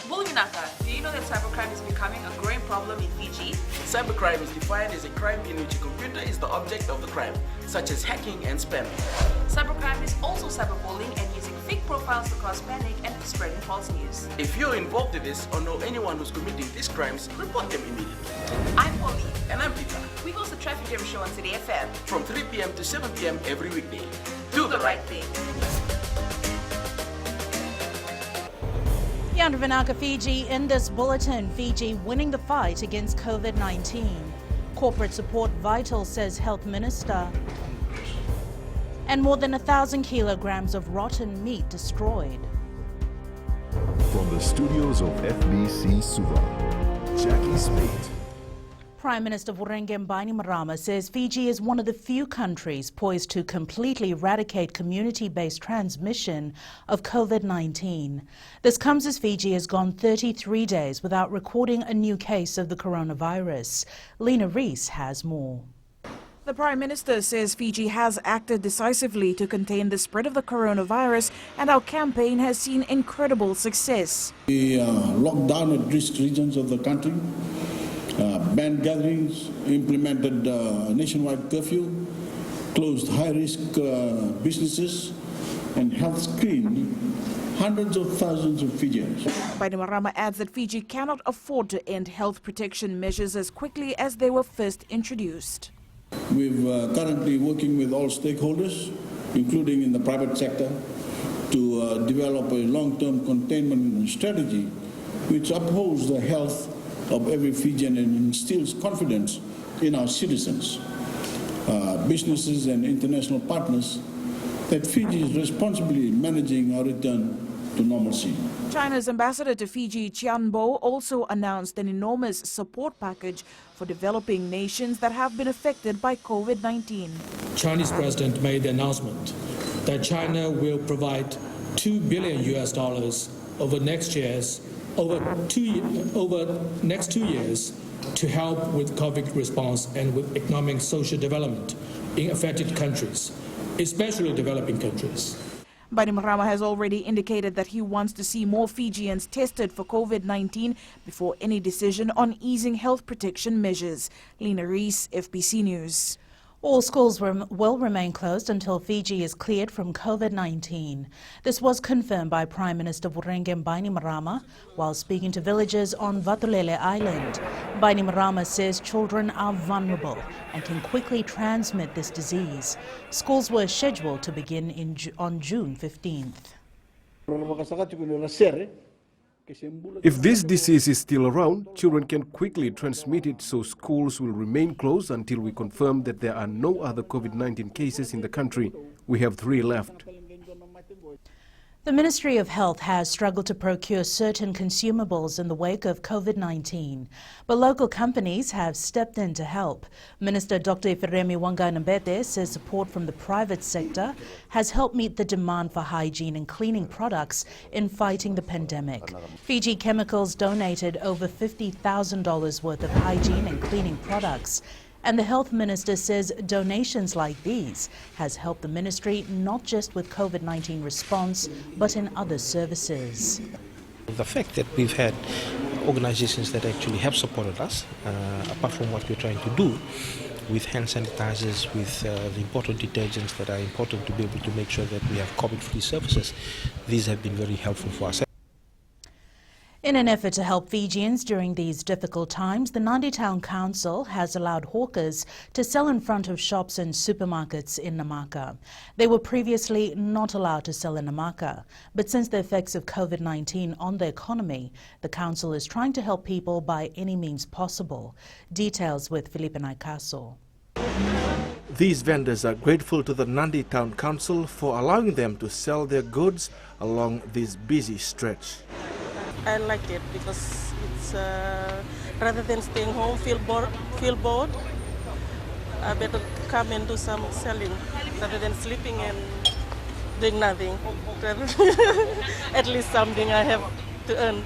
Bulunaka, do you know that cybercrime is becoming a growing problem in Fiji? Cybercrime is defined as a crime in which a computer is the object of the crime, such as hacking and spamming. Cybercrime is also cyberbullying and using fake profiles to cause panic and spreading false news. If you're involved in this or know anyone who's committing these crimes, report them immediately. I'm Polly. And I'm Peter. We host the Traffic Jam Show on City FM. From 3 p.m. to 7 p.m. every weekday. Do the right thing. Yandravanaka, Fiji. In this bulletin, Fiji winning the fight against COVID-19. Corporate support vital, says Health Minister. And more than 1,000 kilograms of rotten meat destroyed. From the studios of FBC Suva, Jackie Spade. Prime Minister Vurenge Bainimarama says Fiji is one of the few countries poised to completely eradicate community-based transmission of COVID-19. This comes as Fiji has gone 33 days without recording a new case of the coronavirus. Lena Rees has more. The Prime Minister says Fiji has acted decisively to contain the spread of the coronavirus, and our campaign has seen incredible success. We locked down at risk regions of the country, banned gatherings, implemented nationwide curfew, closed high-risk businesses, and health screened hundreds of thousands of Fijians. Bainimarama adds that Fiji cannot afford to end health protection measures as quickly as they were first introduced. We're currently working with all stakeholders, including in the private sector, to develop a long-term containment strategy which upholds the health of every Fijian and instills confidence in our citizens, businesses and international partners that Fiji is responsibly managing our return to normalcy. China's ambassador to Fiji, Bo, also announced an enormous support package for developing nations that have been affected by COVID-19. Chinese president made the announcement that China will provide $2 billion over next 2 years to help with COVID response and with economic social development in affected countries, especially developing countries. Bainimarama has already indicated that he wants to see more Fijians tested for COVID-19 before any decision on easing health protection measures. Lena Rees, FBC News. All schools will remain closed until Fiji is cleared from COVID-19. This was confirmed by Prime Minister Vurenge Bainimarama while speaking to villagers on Vatulele Island. Bainimarama says children are vulnerable and can quickly transmit this disease. Schools were scheduled to begin on June 15th. If this disease is still around, children can quickly transmit it, so schools will remain closed until we confirm that there are no other COVID-19 cases in the country. We have 3 left. The Ministry of Health has struggled to procure certain consumables in the wake of COVID-19, but local companies have stepped in to help. Minister Dr. Ifiremi Wanganambete says support from the private sector has helped meet the demand for hygiene and cleaning products in fighting the pandemic. Fiji Chemicals donated over $50,000 worth of hygiene and cleaning products. And the Health Minister says donations like these has helped the ministry not just with COVID-19 response, but in other services. The fact that we've had organizations that actually have supported us, apart from what we're trying to do, with hand sanitizers, with the important detergents that are important to be able to make sure that we have COVID-free services, these have been very helpful for us. In an effort to help Fijians during these difficult times, the Nadi Town Council has allowed hawkers to sell in front of shops and supermarkets in Namaka. They were previously not allowed to sell in Namaka, but since the effects of COVID-19 on the economy, the council is trying to help people by any means possible. Details with Felipe Naikaso. These vendors are grateful to the Nadi Town Council for allowing them to sell their goods along this busy stretch. I like it because it's rather than staying home, feel bored, I better come and do some selling rather than sleeping and doing nothing. At least something I have to earn.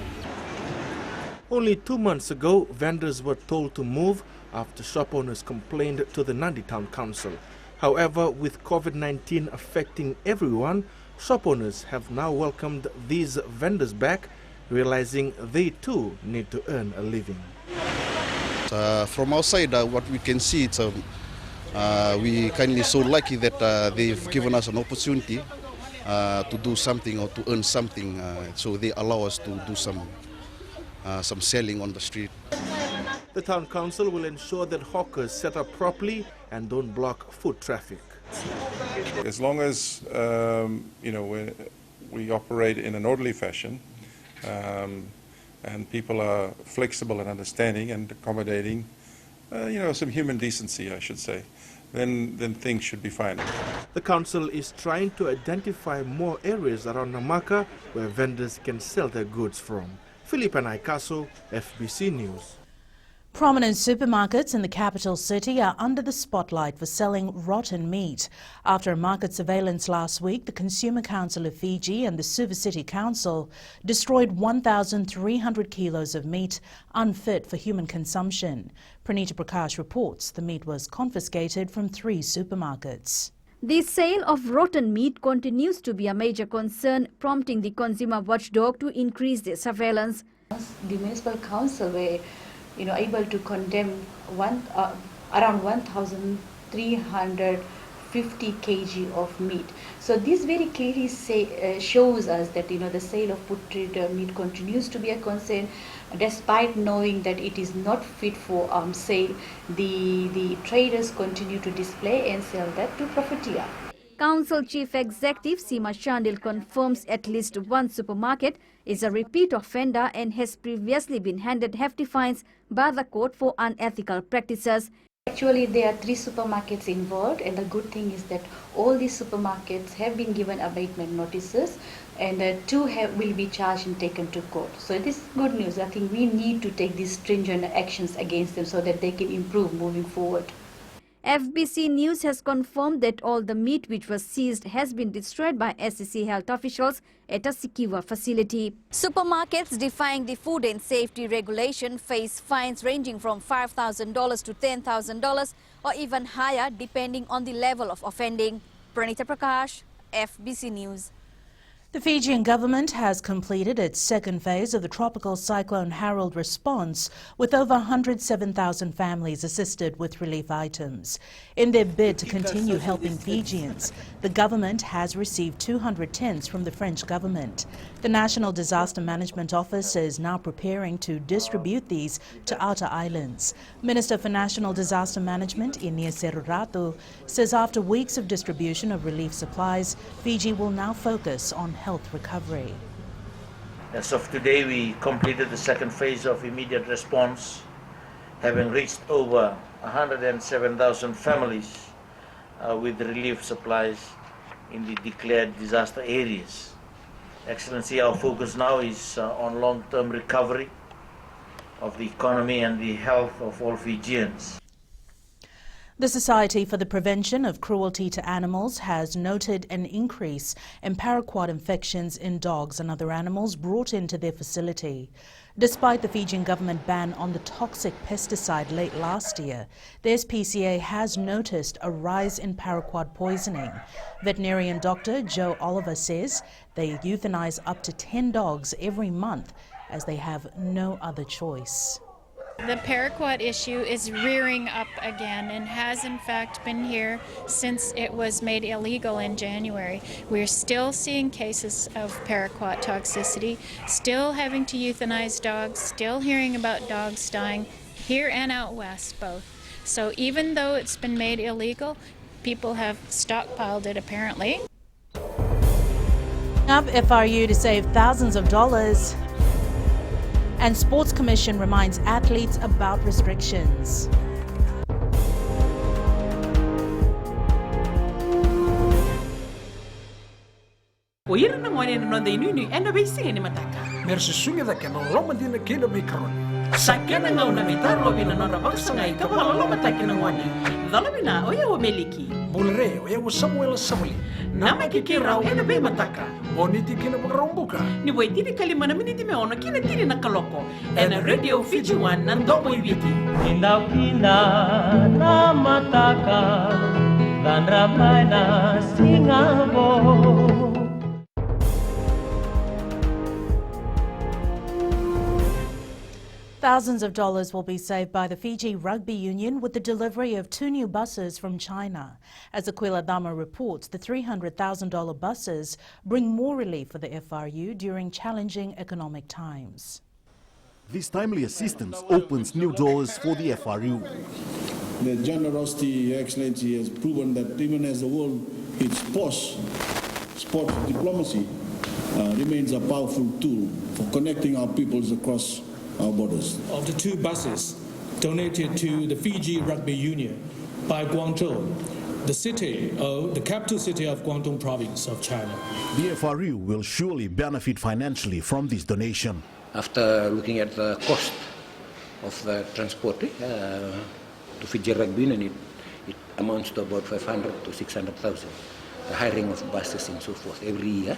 Only 2 months ago, vendors were told to move after shop owners complained to the Nadi Town Council. However, with COVID-19 affecting everyone, shop owners have now welcomed these vendors back realizing they too need to earn a living. From our side, what we can see, it's we kindly so lucky that they've given us an opportunity to do something or to earn something, so they allow us to do some selling on the street. The town council will ensure that hawkers set up properly and don't block foot traffic. As long as we operate in an orderly fashion, and people are flexible and understanding and accommodating, some human decency, I should say, then things should be fine. The council is trying to identify more areas around Namaka where vendors can sell their goods from. Philip and Aikaso, FBC News. Prominent supermarkets in the capital city are under the spotlight for selling rotten meat. After a market surveillance last week, the Consumer Council of Fiji and the Suva City Council destroyed 1,300 kilos of meat unfit for human consumption. Pranita Prakash reports the meat was confiscated from 3 supermarkets. The sale of rotten meat continues to be a major concern, prompting the consumer watchdog to increase their surveillance. The municipal council were able to condemn around 1,350 kg of meat. So this very clearly shows us that the sale of putrid meat continues to be a concern, despite knowing that it is not fit for sale. The traders continue to display and sell that to profiteer. Council Chief Executive Seema Chandil confirms at least one supermarket is a repeat offender and has previously been handed hefty fines by the court for unethical practices. Actually, there are 3 supermarkets involved, and the good thing is that all these supermarkets have been given abatement notices, and 2 will be charged and taken to court. So this is good news. I think we need to take these stringent actions against them so that they can improve moving forward. FBC News has confirmed that all the meat which was seized has been destroyed by SEC health officials at a secure facility. Supermarkets defying the food and safety regulation face fines ranging from $5,000 to $10,000 or even higher depending on the level of offending. Pranita Prakash, FBC News. The Fijian government has completed its second phase of the tropical cyclone Harold response, with over 107,000 families assisted with relief items. In their bid to continue helping Fijians, the government has received 200 tents from the French government. The National Disaster Management Office is now preparing to distribute these to outer islands. Minister for National Disaster Management, Inia Serurato, says after weeks of distribution of relief supplies, Fiji will now focus on health recovery. As of today, we completed the second phase of immediate response, having reached over 107,000 families with relief supplies in the declared disaster areas. Excellency, our focus now is on long-term recovery of the economy and the health of all Fijians. The Society for the Prevention of Cruelty to Animals has noted an increase in paraquat infections in dogs and other animals brought into their facility. Despite the Fijian government ban on the toxic pesticide late last year, the SPCA has noticed a rise in paraquat poisoning. Veterinarian Dr. Joe Oliver says they euthanize up to 10 dogs every month as they have no other choice. The paraquat issue is rearing up again and has in fact been here since it was made illegal in January. We're still seeing cases of paraquat toxicity, still having to euthanize dogs, still hearing about dogs dying here and out west both. So even though it's been made illegal, people have stockpiled it apparently. Up FRU to save thousands of dollars. And Sports Commission reminds athletes about restrictions. Oira na ngone no de nunu ena be singa ni mataka. Mersi sunga da kena loma dina kena mikron. Sakena ngau na mitar lo bina nona baksa ngai ka pala lo mataki na ngone. Dala bina oya o meliki. Bulre oya o Samuel Samuli. Nama ki rau ena be mataka. Boniti kina rombuka. Ni boy tini kalimana miniti me ona kina tini na kaloko. Ena Radio Fiji 1 na ndobo ibiti. Indaw kina na mataka. Dan ramay na singabo. Thousands of dollars will be saved by the Fiji Rugby Union with the delivery of 2 new buses from China. As Aquila Dama reports, the $300,000 buses bring more relief for the FRU during challenging economic times. This timely assistance opens new doors for the FRU. The generosity, Your Excellency, has proven that even as the world hits pause, sports diplomacy remains a powerful tool for connecting our peoples across our borders. Of the 2 buses donated to the Fiji Rugby Union by Guangzhou, the capital city of Guangdong province of China. The FRU will surely benefit financially from this donation. After looking at the cost of the transport to Fiji Rugby Union, it amounts to about 500 to 600,000. The hiring of buses and so forth every year.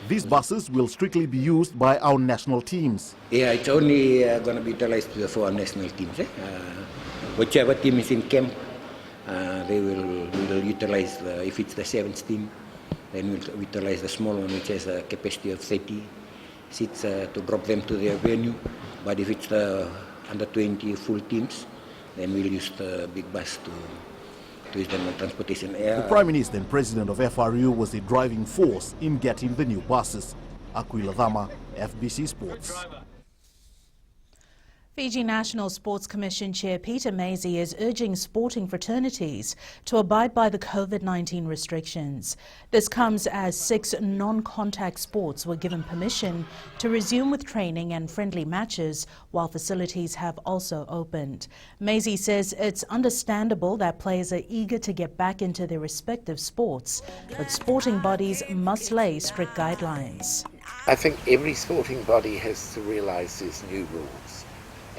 These buses will strictly be used by our national teams. Yeah, it's only going to be utilized for our national teams. Whichever team is in camp, they will utilize, if it's the 7th team, then we'll utilize the small one, which has a capacity of 30 seats to drop them to their venue. But if it's the under 20 full teams, then we'll use the big bus to use the transportation. The Prime Minister and President of FRU was the driving force in getting the new buses. Aquila Dama, FBC Sports. Fiji National Sports Commission Chair Peter MAZEY is urging sporting fraternities to abide by the COVID-19 restrictions. This comes as 6 non-contact sports were given permission to resume with training and friendly matches, while facilities have also opened. MAZEY says it's understandable that players are eager to get back into their respective sports, but sporting bodies must lay strict guidelines. I think every sporting body has to realise there's new rules.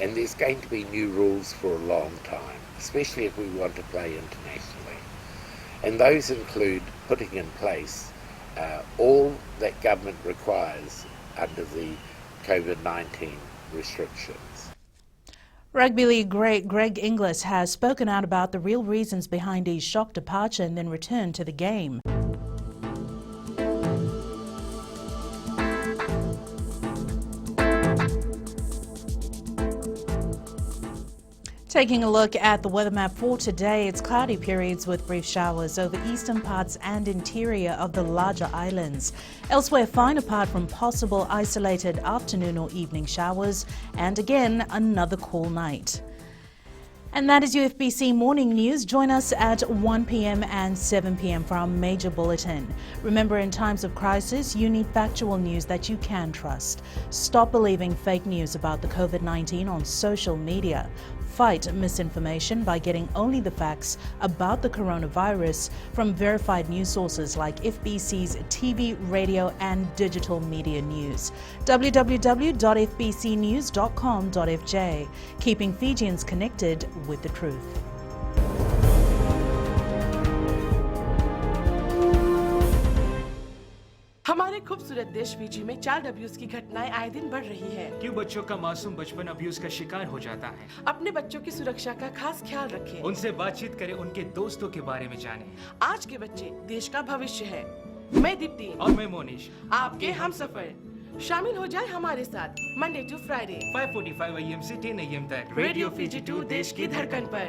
And there's going to be new rules for a long time, especially if we want to play internationally. And those include putting in place all that government requires under the COVID-19 restrictions. Rugby League great Greg Inglis has spoken out about the real reasons behind his shock departure and then return to the game. Taking a look at the weather map for today, it's cloudy periods with brief showers over eastern parts and interior of the larger islands. Elsewhere, fine apart from possible isolated afternoon or evening showers, and again, another cool night. And that is UFBC Morning News. Join us at 1 p.m. and 7 p.m. for our major bulletin. Remember, in times of crisis, you need factual news that you can trust. Stop believing fake news about the COVID-19 on social media. Fight misinformation by getting only the facts about the coronavirus from verified news sources like FBC's TV, radio and digital media news. www.fbcnews.com.fj, keeping Fijians connected with the truth. हमारे खूबसूरत देश Fiji में child abuse की घटनाएं आए दिन बढ़ रही हैं। क्यों बच्चों का मासूम बचपन अब्यूज का शिकार हो जाता है? अपने बच्चों की सुरक्षा का खास ख्याल रखें। उनसे बातचीत करें, उनके दोस्तों के बारे में जानें। आज के बच्चे देश का भविष्य है। मैं दीप्ति और मैं मोनिश, आपके हमसफर। शामिल हो जाए हमारे साथ मंडे टू फ्राइडे 5:45 AM से 10 AM तक रेडियो फिजी 2 देश की धड़कन पर।